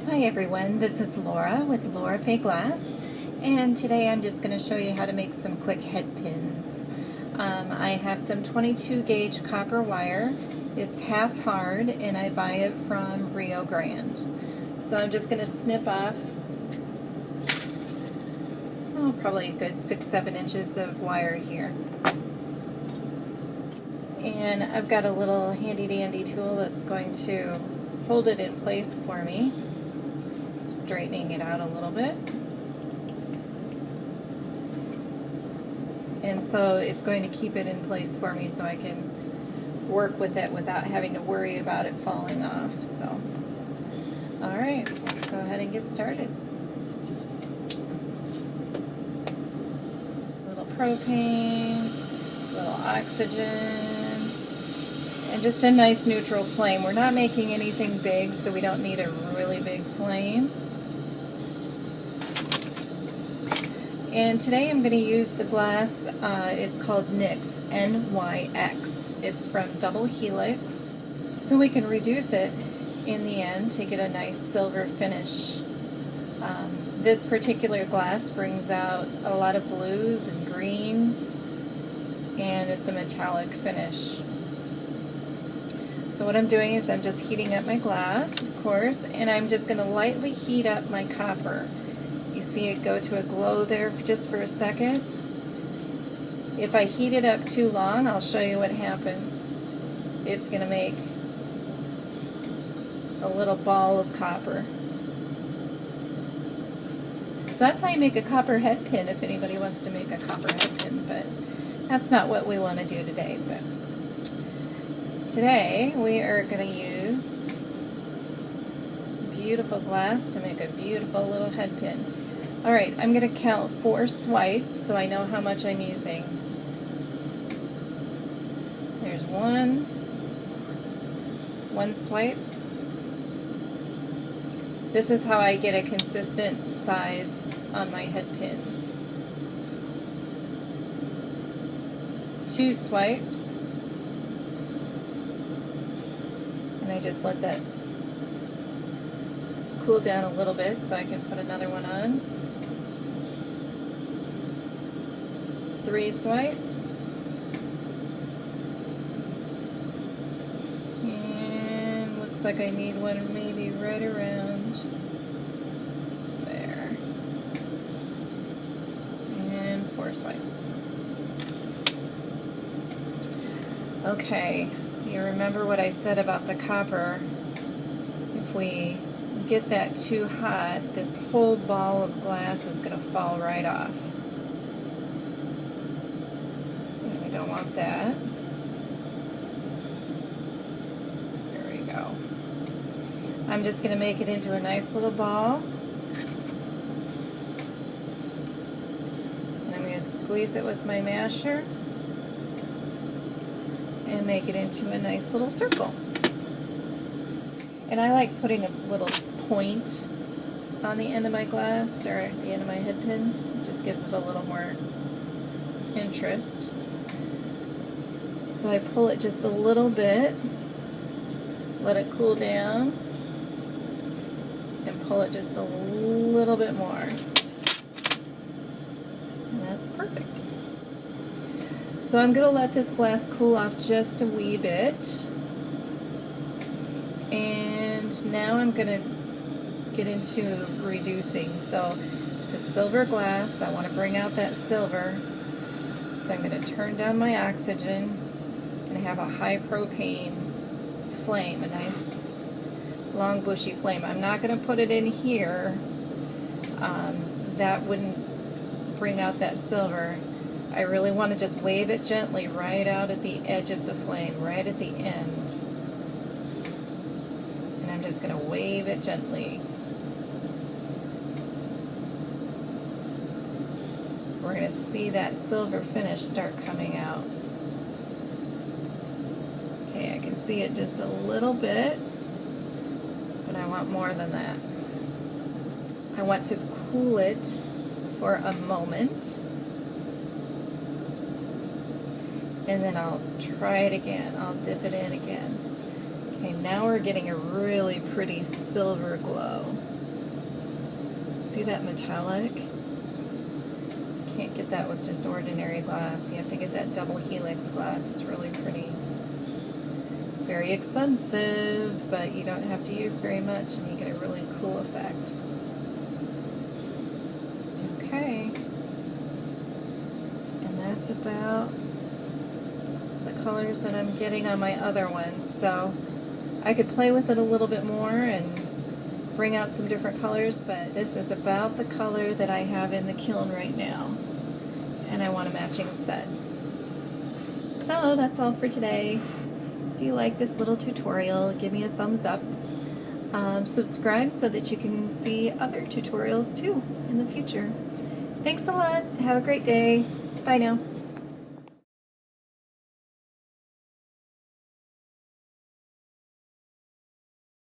Hi everyone, this is Laura with Laura Faye Glass, and today I'm just going to show you how to make some quick head pins. I have some 22 gauge copper wire. It's half hard and I buy it from Rio Grande. So I'm just going to snip off probably a good 6-7 inches of wire here. And I've got a little handy dandy tool that's going to hold it in place for me, straightening it out a little bit. And so it's going to keep it in place for me so I can work with it without having to worry about it falling off. So, alright, let's go ahead and get started. A little propane, a little oxygen, and just a nice neutral flame. We're not making anything big, so we don't need a really big flame. And today I'm going to use the glass, it's called NYX, N-Y-X. It's from Double Helix, so we can reduce it in the end to get a nice silver finish. This particular glass brings out a lot of blues and greens, and it's a metallic finish. So what I'm doing is I'm just heating up my glass, of course, and I'm just going to lightly heat up my copper. You see it go to a glow there just for a second. If I heat it up too long, I'll show you what happens. It's going to make a little ball of copper. So that's how you make a copper head pin if anybody wants to make a copper head pin, but that's not what we want to do today. But today we are going to use beautiful glass to make a beautiful little head pin. Alright, I'm going to count 4 swipes so I know how much I'm using. There's one swipe. This is how I get a consistent size on my head pins. 2 swipes. And I just let that cool down a little bit so I can put another one on. 3 swipes. And looks like I need one maybe right around there. And 4 swipes. Okay, you remember what I said about the copper. If we get that too hot, this whole ball of glass is going to fall right off. And we don't want that. There we go. I'm just going to make it into a nice little ball. And I'm going to squeeze it with my masher and make it into a nice little circle. And I like putting a little point on the end of my glass, or the end of my head pins. It just gives it a little more interest. So I pull it just a little bit, let it cool down, and pull it just a little bit more. And that's perfect. So I'm going to let this glass cool off just a wee bit. And now I'm going to get into reducing. So it's a silver glass. I want to bring out that silver. So I'm going to turn down my oxygen and have a high propane flame, a nice long bushy flame. I'm not going to put it in here. That wouldn't bring out that silver. I really want to just wave it gently right out at the edge of the flame, right at the end. And I'm just going to wave it gently. We're going to see that silver finish start coming out. Okay, I can see it just a little bit, but I want more than that. I want to cool it for a moment, and then I'll try it again. I'll dip it in again. Okay, now we're getting a really pretty silver glow. See that metallic? Can't get that with just ordinary glass. You have to get that double helix glass. It's really pretty. Very expensive, but you don't have to use very much and you get a really cool effect. Okay. And that's about the colors that I'm getting on my other ones. So I could play with it a little bit more and bring out some different colors, but this is about the color that I have in the kiln right now. And I want a matching set. So that's all for today. If you like this little tutorial, give me a thumbs up. Subscribe so that you can see other tutorials too in the future. Thanks a lot. Have a great day. Bye now.